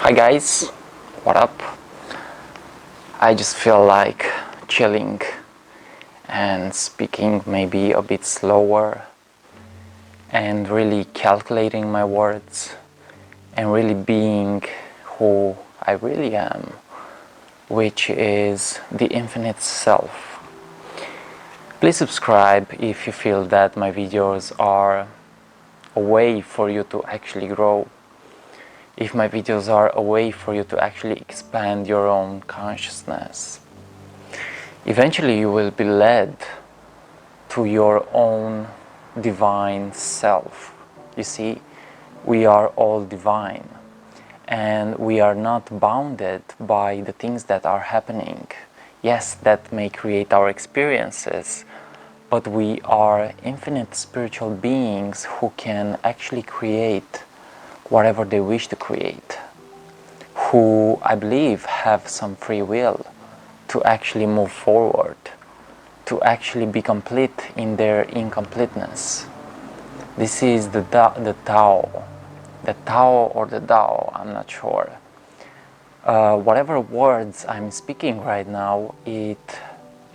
Hi guys, what up? I just feel like chilling and speaking maybe a bit slower and really calculating my words and really being who I really am, which is the infinite self. Please subscribe if you feel that my videos are a way for you to actually grow. If my videos are a way for you to actually expand your own consciousness. Eventually you will be led to your own divine self. You see, we are all divine and we are not bounded by the things that are happening. Yes, that may create our experiences, but we are infinite spiritual beings who can actually create whatever they wish to create, who I believe have some free will to actually move forward, to actually be complete in their incompleteness. This is the Tao or the Tao, I'm not sure. Whatever words I'm speaking right now, it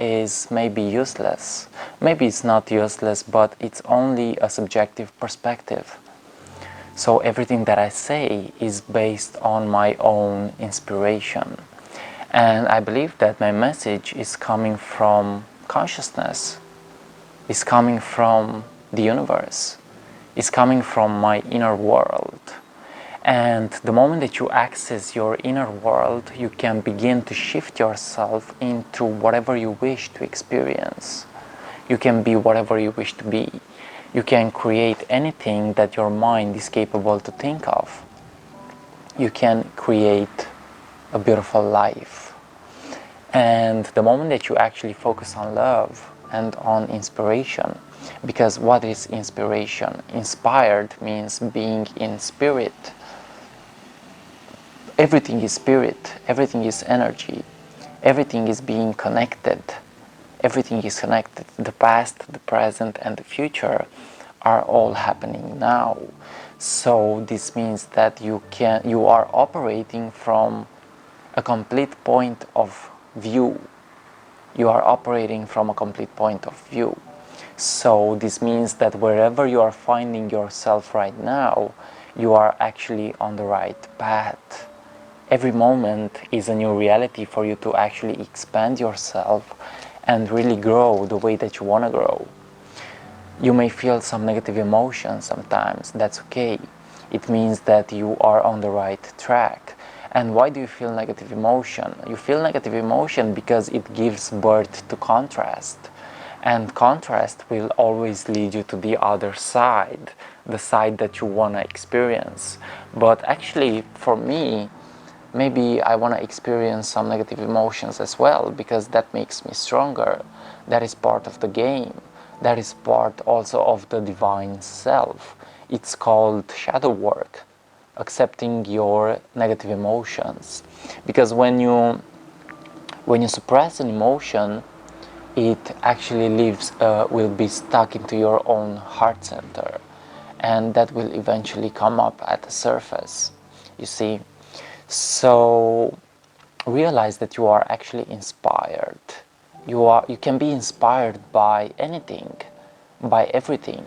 is maybe useless. Maybe it's not useless, but it's only a subjective perspective. So everything that I say is based on my own inspiration. And I believe that my message is coming from consciousness, is coming from the universe, is coming from my inner world. And the moment that you access your inner world, you can begin to shift yourself into whatever you wish to experience. You can be whatever you wish to be. You can create anything that your mind is capable to think of. You can create a beautiful life. And the moment that you actually focus on love and on inspiration, because what is inspiration? Inspired means being in spirit. Everything is spirit, everything is energy, everything is being connected. Everything is connected. The past, the present, and the future are all happening now. So this means that you are operating from a complete point of view. You are operating from a complete point of view. So this means that wherever you are finding yourself right now, you are actually on the right path. Every moment is a new reality for you to actually expand yourself and really grow the way that you want to grow. You may feel some negative emotions sometimes. That's okay. It means that you are on the right track. And why do you feel negative emotion? You feel negative emotion because it gives birth to contrast. And contrast will always lead you to the other side, the side that you want to experience. But actually, for me, maybe I want to experience some negative emotions as well, because that makes me stronger. That is part of the game. That is part also of the divine self. It's called shadow work, accepting your negative emotions. Because when you suppress an emotion, it actually will be stuck into your own heart center, and that will eventually come up at the surface, you see. So realize that you are actually inspired. You can be inspired by anything, by everything.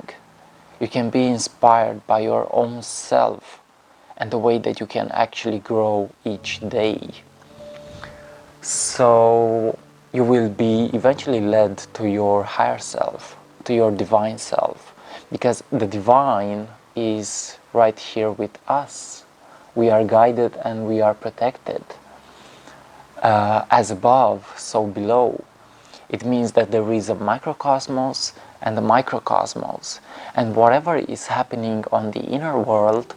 You can be inspired by your own self and the way that you can actually grow each day. So you will be eventually led to your higher self, to your divine self, because the divine is right here with us. We are guided and we are protected. As above, so below. It means that there is a microcosmos and a microcosmos. And whatever is happening on the inner world,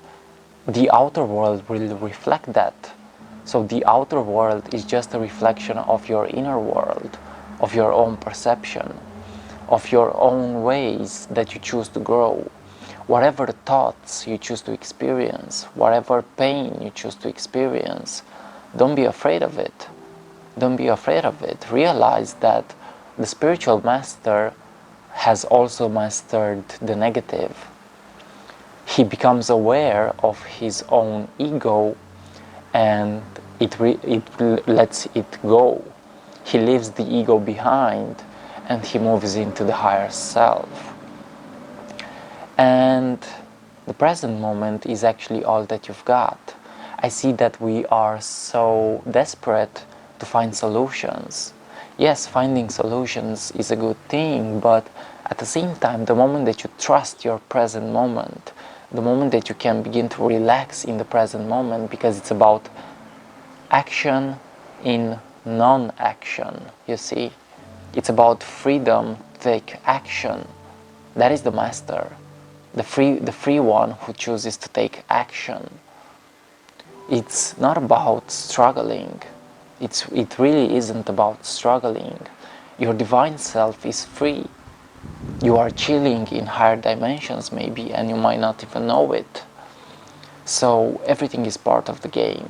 the outer world will reflect that. So the outer world is just a reflection of your inner world, of your own perception, of your own ways that you choose to grow. Whatever thoughts you choose to experience, whatever pain you choose to experience, don't be afraid of it. Don't be afraid of it. Realize that the spiritual master has also mastered the negative. He becomes aware of his own ego and it lets it go. He leaves the ego behind and he moves into the higher self. And the present moment is actually all that you've got. I see that we are so desperate to find solutions. Yes, finding solutions is a good thing, but at the same time, the moment that you trust your present moment, the moment that you can begin to relax in the present moment, because it's about action in non-action, you see. It's about freedom to take action. That is the master. The free one who chooses to take action. It's not about struggling. It really isn't about struggling. Your divine self is free. You are chilling in higher dimensions maybe, and you might not even know it. So everything is part of the game.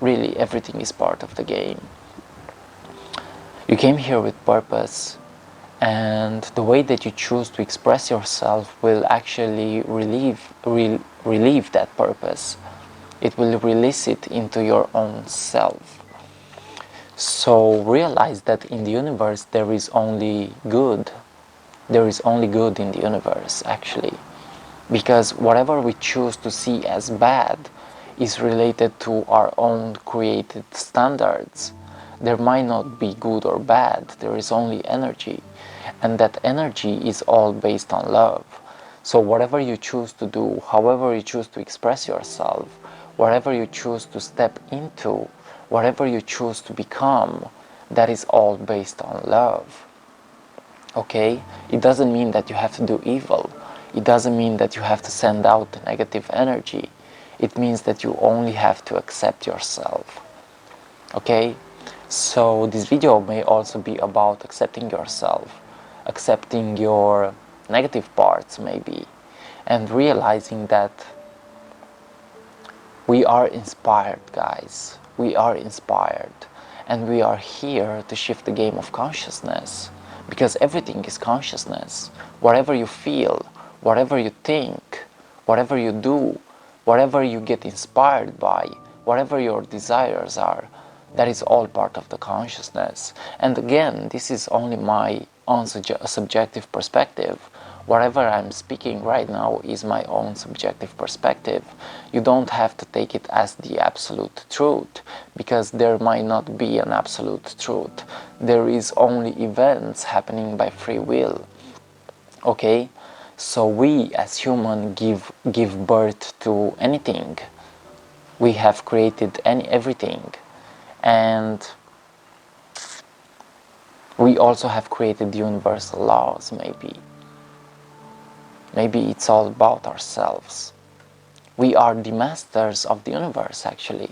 Really, everything is part of the game. You came here with purpose, and the way that you choose to express yourself will actually relieve that purpose. It will release it into your own self. So realize that in the universe there is only good. There is only good in the universe, actually. Because whatever we choose to see as bad is related to our own created standards. There might not be good or bad, there is only energy. And that energy is all based on love. So whatever you choose to do, however you choose to express yourself, whatever you choose to step into, whatever you choose to become, that is all based on love. Okay? It doesn't mean that you have to do evil. It doesn't mean that you have to send out negative energy. It means that you only have to accept yourself. Okay? So this video may also be about accepting yourself, accepting your negative parts maybe, and realizing that we are inspired, guys. We are inspired. And we are here to shift the game of consciousness. Because everything is consciousness. Whatever you feel, whatever you think, whatever you do, whatever you get inspired by, whatever your desires are, that is all part of the consciousness. And again, this is only my own subjective perspective. Whatever I'm speaking right now is my own subjective perspective. You don't have to take it as the absolute truth, because there might not be an absolute truth. There is only events happening by free will. Okay? So we as human give birth to anything. We have created everything. And we also have created universal laws, maybe. Maybe it's all about ourselves. We are the masters of the universe, actually.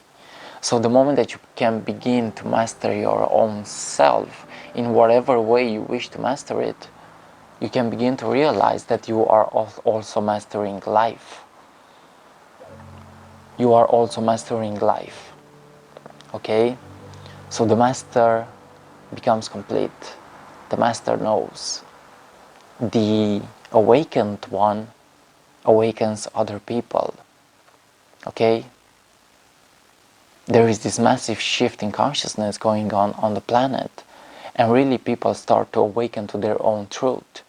So the moment that you can begin to master your own self in whatever way you wish to master it, you can begin to realize that you are also mastering life. You are also mastering life. Okay? So the master becomes complete. The master knows. The awakened one awakens other people. Okay? There is this massive shift in consciousness going on the planet, and really people start to awaken to their own truth.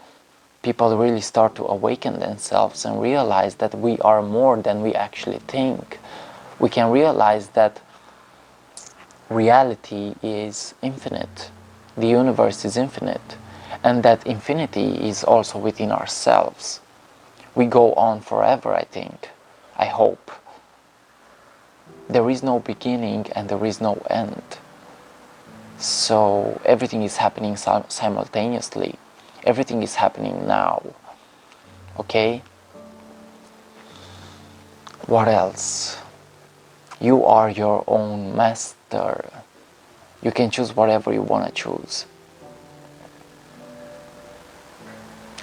People really start to awaken themselves and realize that we are more than we actually think. We can realize that reality is infinite. The universe is infinite, and that infinity is also within ourselves. We go on forever, I think. I hope. There is no beginning and there is no end. So everything is happening simultaneously. Everything is happening now. Okay? What else? You are your own master. You can choose whatever you want to choose.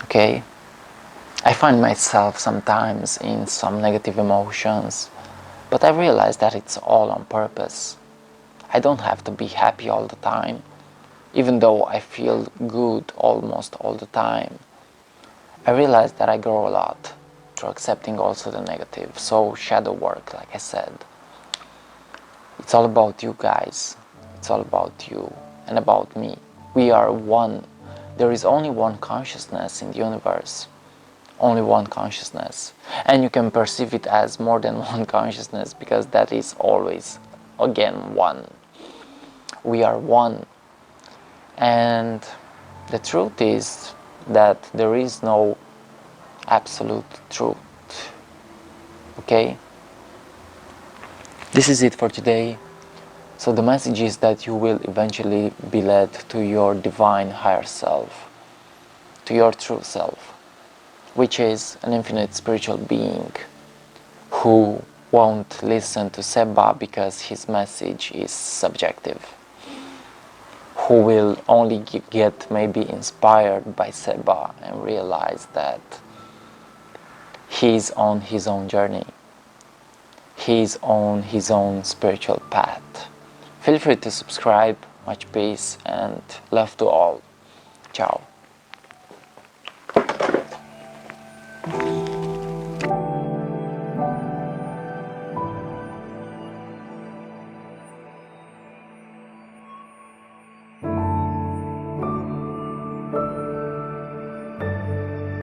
Okay? I find myself sometimes in some negative emotions, but I realize that it's all on purpose. I don't have to be happy all the time, even though I feel good almost all the time. I realize that I grow a lot through accepting also the negative. So shadow work, like I said. It's all about you guys. It's all about you and about me. We are one. There is only one consciousness in the universe. Only one consciousness. And you can perceive it as more than one consciousness, because that is always, again, one. We are one. And the truth is that there is no absolute truth. Okay? This is it for today. So the message is that you will eventually be led to your divine higher self, to your true self, which is an infinite spiritual being who won't listen to Seba because his message is subjective, who will only get maybe inspired by Seba and realize that he's on his own journey, he's on his own spiritual path. Feel free to subscribe. Much peace and love to all. Ciao.